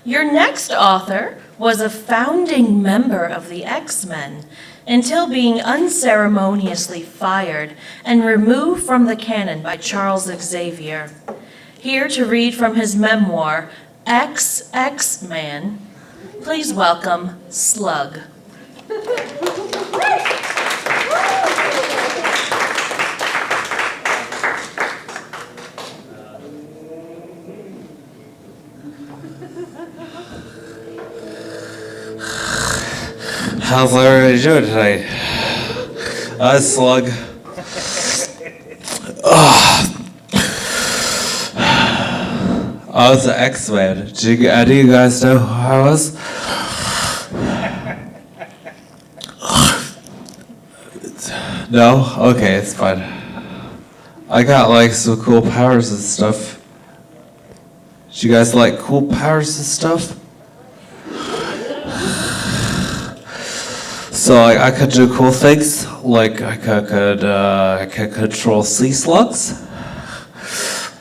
Your next author was a founding member of the X-Men until being unceremoniously fired and removed from the canon by Charles Xavier. Here to read from his memoir, X-Man, please welcome Slug. How's everybody doing tonight? Slug. I was the X-Man. Do you guys know who I was? No? Okay, it's fine. I got like some cool powers and stuff. Do you guys like cool powers and stuff? So I could do cool things, like I could control sea slugs,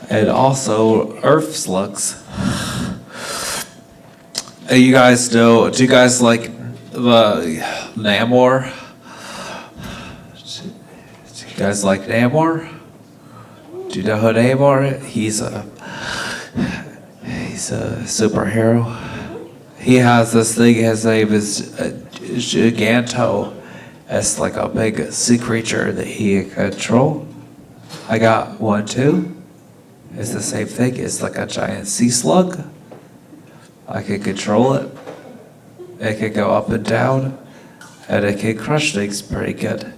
and also earth slugs. And you guys know? Do you guys like the Namor? Do you guys like Namor? Do you know who Namor is? He's a superhero. He has this thing. His name is Giganto. It's like a big sea creature that he can control. I got one too. It's the same thing. It's like a giant sea slug. I can control it. It can go up and down, and it can crush things pretty good.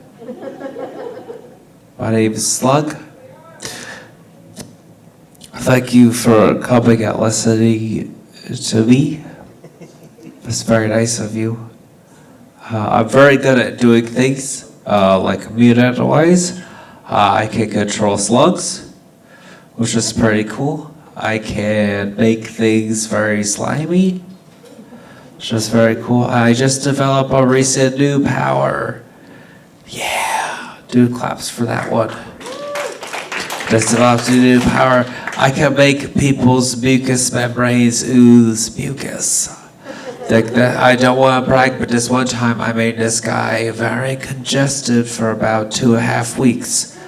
My name is Slug. Thank you for coming and listening to me. It's very nice of you. I'm very good at doing things, like mutant-wise. I can control slugs, which is pretty cool. I can make things very slimy, which is very cool. I just developed a recent new power. Yeah, do claps for that one. Just developed a new power. I can make people's mucous membranes ooze mucus. I don't want to brag, but this one time I made this guy very congested for about 2.5 weeks.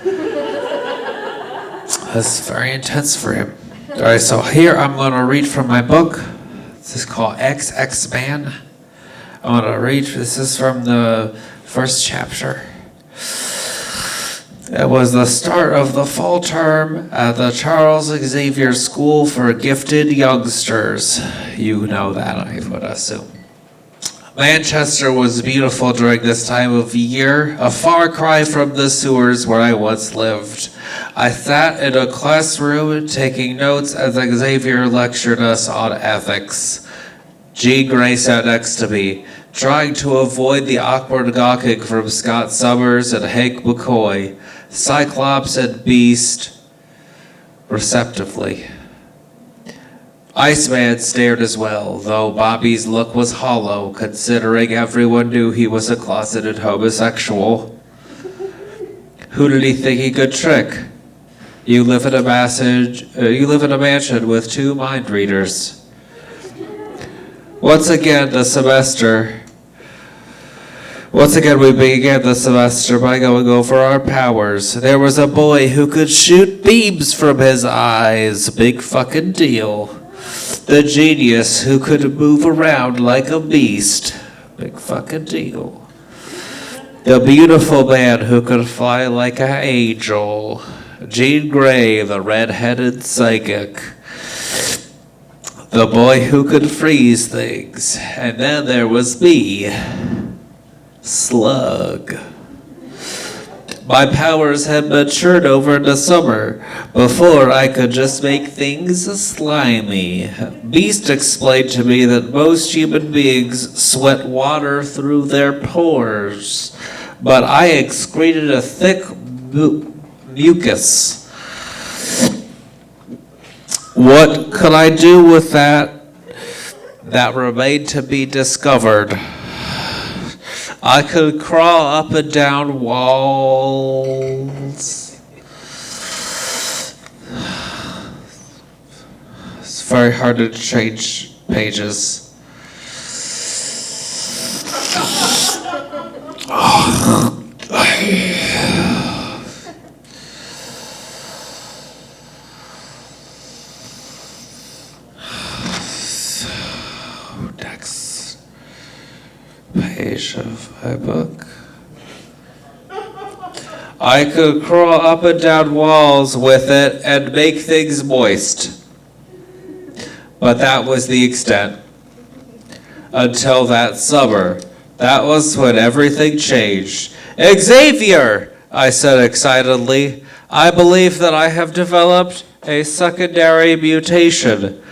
That's very intense for him. All right, so here I'm going to read from my book. This is called X-Man. I'm going to read, this is from the first chapter. It was the start of the fall term at the Charles Xavier School for Gifted Youngsters. You know that, I would assume. Manchester was beautiful during this time of year, a far cry from the sewers where I once lived. I sat in a classroom taking notes as Xavier lectured us on ethics. Jean Grey sat next to me, trying to avoid the awkward gawking from Scott Summers and Hank McCoy. Cyclops and Beast, receptively. Iceman stared as well, though Bobby's look was hollow, considering everyone knew he was a closeted homosexual. Who did he think he could trick? You live in a mansion with 2 mind readers. Once again, we began the semester by going over our powers. There was a boy who could shoot beams from his eyes. Big fucking deal. The genius who could move around like a beast. Big fucking deal. The beautiful man who could fly like an angel. Jean Grey, the red-headed psychic. The boy who could freeze things. And then there was me. Slug. My powers had matured over the summer. Before, I could just make things slimy. Beast explained to me that most human beings sweat water through their pores, but I excreted a thick mucus. What could I do with that? That remained to be discovered. I could crawl up and down walls. It's very hard to change pages. Next page of my book. I could crawl up and down walls with it and make things moist. But that was the extent. Until that summer. That was when everything changed. Xavier, I said excitedly, I believe that I have developed a secondary mutation.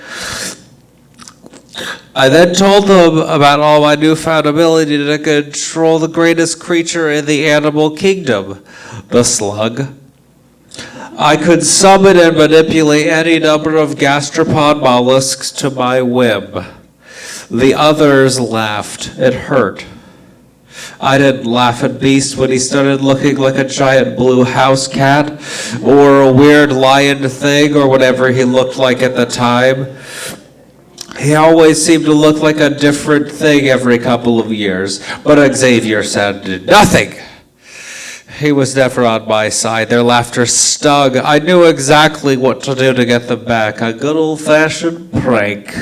I then told them about all my newfound ability to control the greatest creature in the animal kingdom, the slug. I could summon and manipulate any number of gastropod mollusks to my whim. The others laughed. It hurt. I didn't laugh at Beast when he started looking like a giant blue house cat or a weird lion thing or whatever he looked like at the time. He always seemed to look like a different thing every couple of years, but Xavier said nothing. He was never on my side. Their laughter stung. I knew exactly what to do to get them back. A good old-fashioned prank.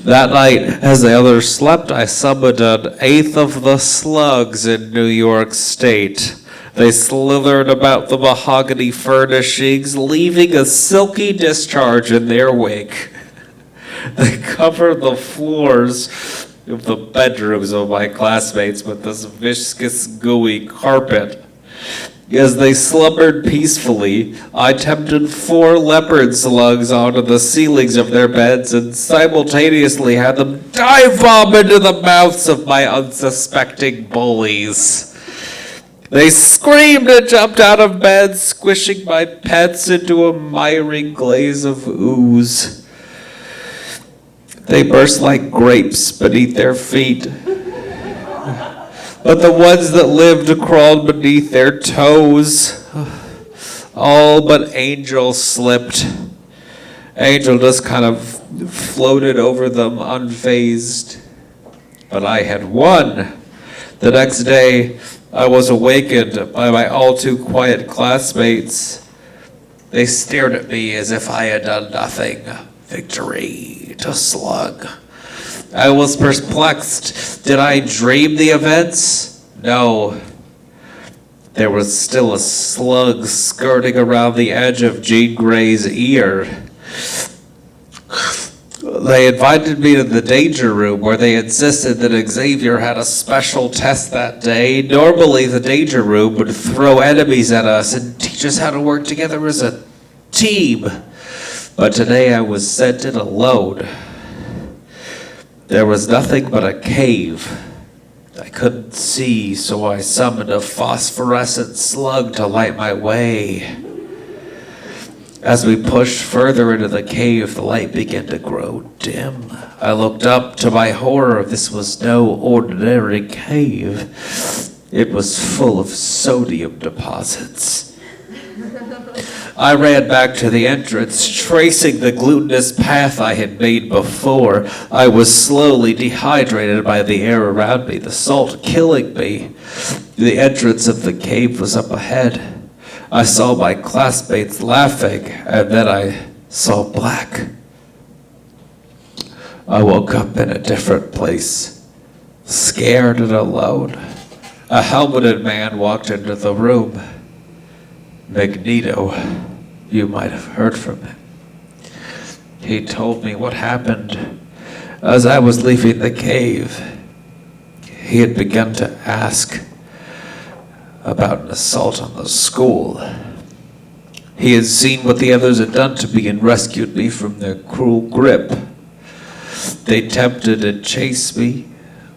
That night, as the others slept, I summoned an eighth of the slugs in New York State. They slithered about the mahogany furnishings, leaving a silky discharge in their wake. They covered the floors of the bedrooms of my classmates with this viscous, gooey carpet. As they slumbered peacefully, I tempted 4 leopard slugs onto the ceilings of their beds and simultaneously had them dive bomb into the mouths of my unsuspecting bullies. They screamed and jumped out of bed, squishing my pets into a miry glaze of ooze. They burst like grapes beneath their feet. But the ones that lived crawled beneath their toes. All but Angel slipped. Angel just kind of floated over them unfazed. But I had won. The next day, I was awakened by my all too quiet classmates. They stared at me as if I had done nothing. Victory to Slug. I was perplexed. Did I dream the events? No. There was still a slug skirting around the edge of Jean Grey's ear. They invited me to the danger room where they insisted that Xavier had a special test that day. Normally, the danger room would throw enemies at us and teach us how to work together as a team. But today I was sent in alone. There was nothing but a cave. I couldn't see, so I summoned a phosphorescent slug to light my way. As we pushed further into the cave, the light began to grow dim. I looked up. To my horror, this was no ordinary cave. It was full of sodium deposits. I ran back to the entrance, tracing the glutinous path I had made before. I was slowly dehydrated by the air around me, the salt killing me. The entrance of the cave was up ahead. I saw my classmates laughing, and then I saw black. I woke up in a different place, scared and alone. A helmeted man walked into the room. Magneto, you might have heard from him. He told me what happened as I was leaving the cave. He had begun to ask about an assault on the school. He had seen what the others had done to me and rescued me from their cruel grip. They attempted to chase me,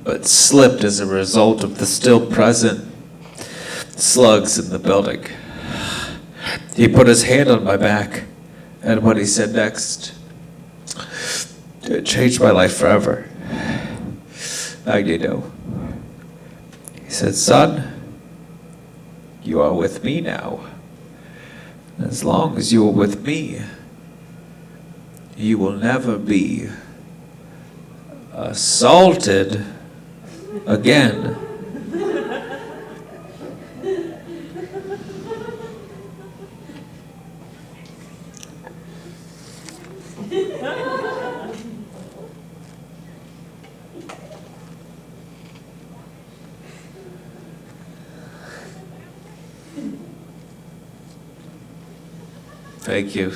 but slipped as a result of the still present slugs in the building. He put his hand on my back, and what he said next, it changed my life forever. Magneto. He said, son, you are with me now. As long as you are with me, you will never be assaulted again. Thank you.